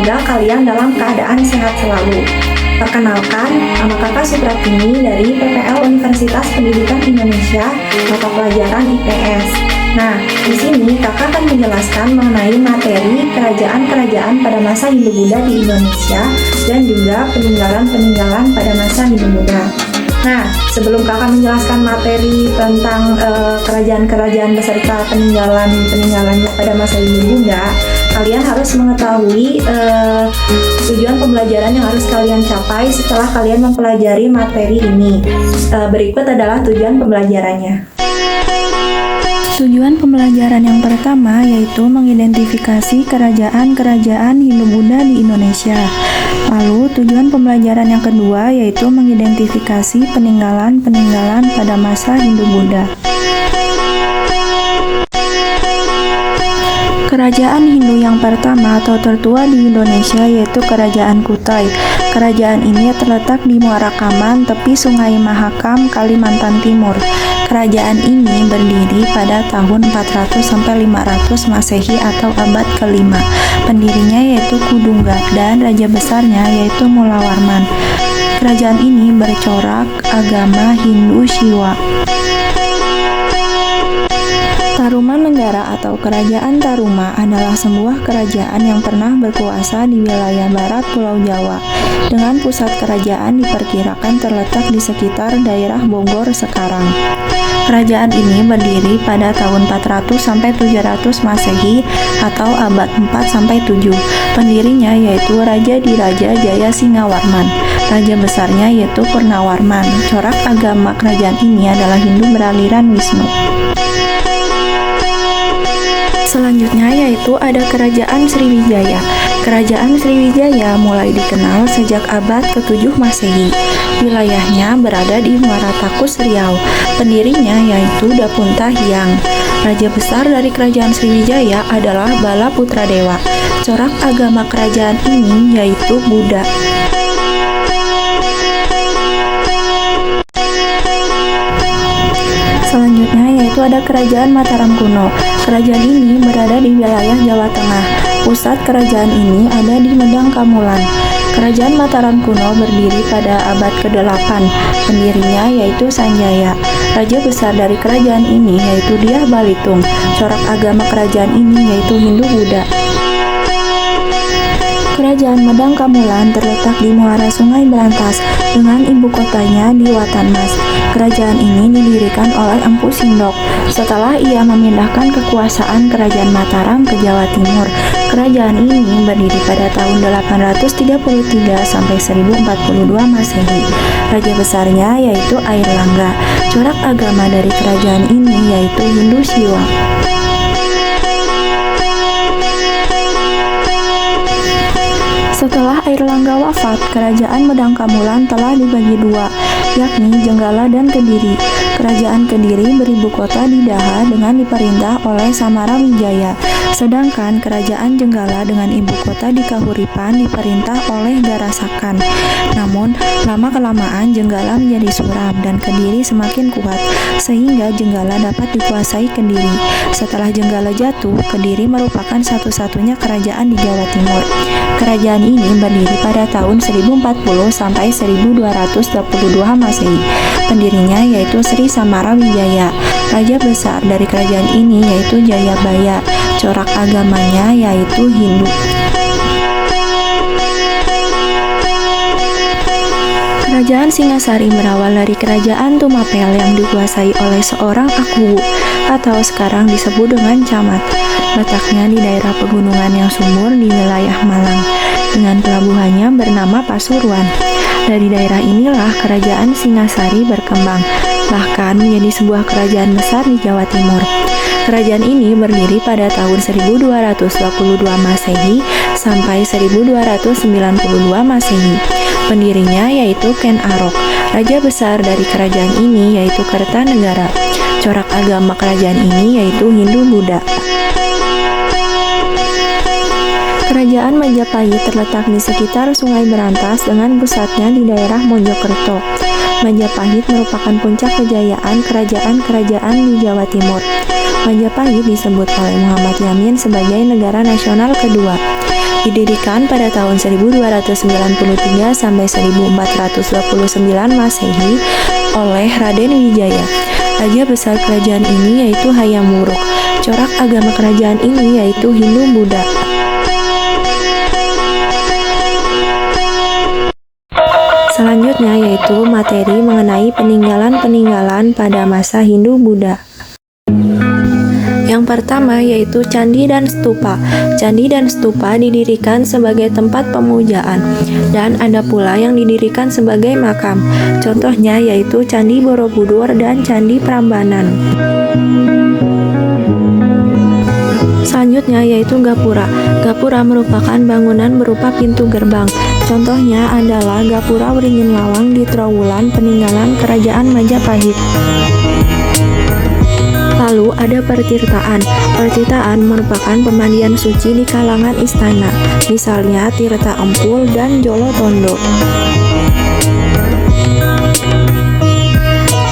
semoga kalian dalam keadaan sehat selalu. Perkenalkan, nama Kakak Supratini dari PPL Universitas Pendidikan Indonesia, mata pelajaran IPS. Nah, di sini Kakak akan menjelaskan mengenai materi kerajaan-kerajaan pada masa Hindu-Buddha di Indonesia dan juga peninggalan-peninggalan pada masa Hindu-Buddha. Nah, sebelum Kakak menjelaskan materi tentang kerajaan-kerajaan beserta peninggalan-peninggalannya pada masa Hindu-Buddha, kalian harus mengetahui tujuan pembelajaran yang harus kalian capai setelah kalian mempelajari materi ini. Berikut adalah tujuan pembelajarannya. Tujuan pembelajaran yang pertama yaitu mengidentifikasi kerajaan-kerajaan Hindu-Buddha di Indonesia. Lalu tujuan pembelajaran yang kedua yaitu mengidentifikasi peninggalan-peninggalan pada masa Hindu-Buddha. Kerajaan Hindu yang pertama atau tertua di Indonesia yaitu Kerajaan Kutai. Kerajaan ini terletak di Muarakaman, tepi Sungai Mahakam, Kalimantan Timur. Kerajaan ini berdiri pada tahun 400 sampai 500 Masehi atau abad ke-5. Pendirinya yaitu Kudungga dan raja besarnya yaitu Mulawarman. Kerajaan ini bercorak agama Hindu Shiva. Tarumanegara atau Kerajaan Taruma adalah sebuah kerajaan yang pernah berkuasa di wilayah barat Pulau Jawa, dengan pusat kerajaan diperkirakan terletak di sekitar daerah Bogor sekarang. Kerajaan ini berdiri pada tahun 400 sampai 700 Masehi atau abad 4 sampai 7. Pendirinya yaitu Raja Diraja Jaya Singawarman. Raja besarnya yaitu Purnawarman. Corak agama kerajaan ini adalah Hindu beraliran Wisnu. Selanjutnya yaitu ada Kerajaan Sriwijaya. Kerajaan Sriwijaya mulai dikenal sejak abad ke-7 Masehi. Wilayahnya berada di Muara Takus, Riau. Pendirinya yaitu Dapunta Hyang. Raja besar dari Kerajaan Sriwijaya adalah Bala Putra Dewa. Corak agama kerajaan ini yaitu Buddha. Selanjutnya yaitu ada Kerajaan Mataram Kuno. Kerajaan ini berada di wilayah Jawa Tengah. Pusat kerajaan ini ada di Medang Kamulan. Kerajaan Mataram Kuno berdiri pada abad ke-8. Pendirinya yaitu Sanjaya. Raja besar dari kerajaan ini yaitu Dyah Balitung. Corak agama kerajaan ini yaitu Hindu-Buddha. Kerajaan Medang Kamulan terletak di muara Sungai Berantas dengan ibu kotanya di Watanmas. Kerajaan ini didirikan oleh Empu Sindok setelah ia memindahkan kekuasaan Kerajaan Mataram ke Jawa Timur. Kerajaan ini berdiri pada tahun 833 sampai 1042 Masehi. Raja besarnya yaitu Airlangga. Corak agama dari kerajaan ini yaitu Hindu Shiva. Setelah Airlangga wafat, Kerajaan Medang Kamulan telah dibagi dua, yakni Jenggala dan Kediri. Kerajaan Kediri beribu kota di Daha dengan diperintah oleh Samarawijaya, sedangkan Kerajaan Jenggala dengan ibu kota di Kahuripan diperintah oleh Garasakan. Namun, lama-kelamaan Jenggala menjadi suram dan Kediri semakin kuat, sehingga Jenggala dapat dikuasai Kediri. Setelah Jenggala jatuh, Kediri merupakan satu-satunya kerajaan di Jawa Timur. Kerajaan ini berdiri pada tahun 1040 sampai 1222 Masehi. Pendirinya yaitu Sri Samarawijaya. Raja besar dari kerajaan ini yaitu Jayabaya. Corak agamanya yaitu Hindu. Kerajaan Singasari berawal dari Kerajaan Tumapel yang dikuasai oleh seorang Akuwu atau sekarang disebut dengan Camat. Letaknya di daerah pegunungan yang subur di wilayah Malang, dengan pelabuhannya bernama Pasuruan. Dari daerah inilah Kerajaan Singasari berkembang, bahkan menjadi sebuah kerajaan besar di Jawa Timur. Kerajaan ini berdiri pada tahun 1222 Masehi sampai 1292 Masehi. Pendirinya yaitu Ken Arok. Raja besar dari kerajaan ini yaitu Kertanegara. Corak agama kerajaan ini yaitu Hindu-Buddha. Kerajaan Majapahit terletak di sekitar Sungai Berantas dengan pusatnya di daerah Mojokerto. Majapahit merupakan puncak kejayaan kerajaan-kerajaan di Jawa Timur. Majapahit disebut oleh Muhammad Yamin sebagai negara nasional kedua. Didirikan pada tahun 1293 sampai 1429 Masehi oleh Raden Wijaya. Raja besar kerajaan ini yaitu Hayam Wuruk. Corak agama kerajaan ini yaitu Hindu-Buddha. Selanjutnya yaitu materi mengenai peninggalan-peninggalan pada masa Hindu-Buddha. Yang pertama yaitu candi dan stupa. Candi dan stupa didirikan sebagai tempat pemujaan, dan ada pula yang didirikan sebagai makam. Contohnya yaitu Candi Borobudur dan Candi Prambanan. Selanjutnya yaitu gapura. Gapura merupakan bangunan berupa pintu gerbang. Contohnya adalah Gapura Wringin Lawang di Trowulan, peninggalan Kerajaan Majapahit. Lalu ada pertirtaan. Pertirtaan merupakan pemandian suci di kalangan istana, misalnya Tirta Empul dan Jolotondo.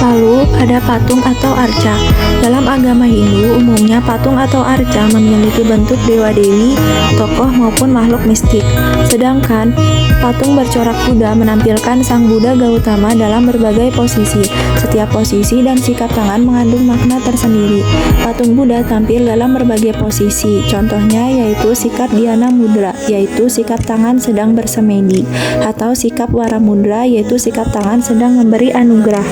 Lalu ada patung atau arca. Dalam agama Hindu, umumnya patung atau arca memiliki bentuk dewa-dewi, tokoh maupun makhluk mistik. Sedangkan patung bercorak kuda menampilkan Sang Buddha Gautama dalam berbagai posisi. Setiap posisi dan sikap tangan mengandung makna tersendiri. Patung Buddha tampil dalam berbagai posisi. Contohnya yaitu sikap Dhyana Mudra, yaitu sikap tangan sedang bersemedi, atau sikap Wara Mudra, yaitu sikap tangan sedang memberi anugerah.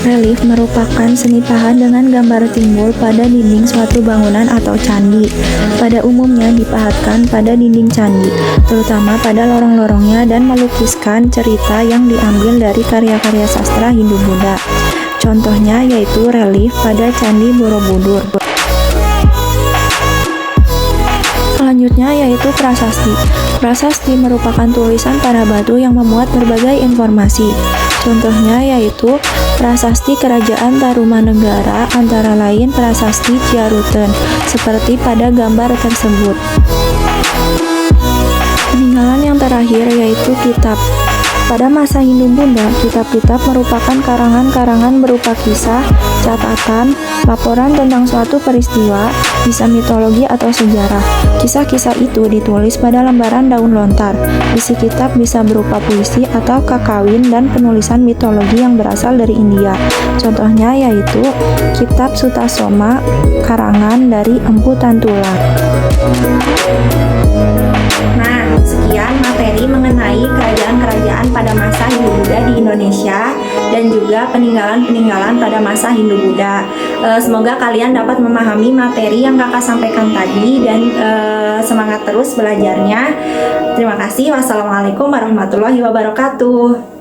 Relief merupakan seni pahat dengan gambar timbul pada dinding suatu bangunan atau candi. Pada umumnya dipahatkan pada dinding candi, terutama pada lorong-lorongnya, dan melukiskan cerita yang diambil dari karya-karya sastra Hindu-Buddha. Contohnya yaitu relief pada Candi Borobudur. Selanjutnya yaitu prasasti. Prasasti merupakan tulisan pada batu yang memuat berbagai informasi. Contohnya yaitu prasasti Kerajaan Tarumanegara, antara lain prasasti Ciaruten, seperti pada gambar tersebut. Peninggalan yang terakhir yaitu kitab. Pada masa Hindu-Buddha, kitab-kitab merupakan karangan-karangan berupa kisah, catatan, laporan tentang suatu peristiwa, bisa mitologi atau sejarah. Kisah-kisah itu ditulis pada lembaran daun lontar. Isi kitab bisa berupa puisi atau kakawin dan penulisan mitologi yang berasal dari India. Contohnya yaitu Kitab Sutasoma, karangan dari Empu Tantula. Nah, sekian materi mengenai kerajaan-kerajaan pada masa Hindu-Buddha di Indonesia dan juga peninggalan-peninggalan pada masa Hindu-Buddha. Semoga kalian dapat memahami materi yang kakak sampaikan tadi dan semangat terus belajarnya. Terima kasih. Wassalamualaikum warahmatullahi wabarakatuh.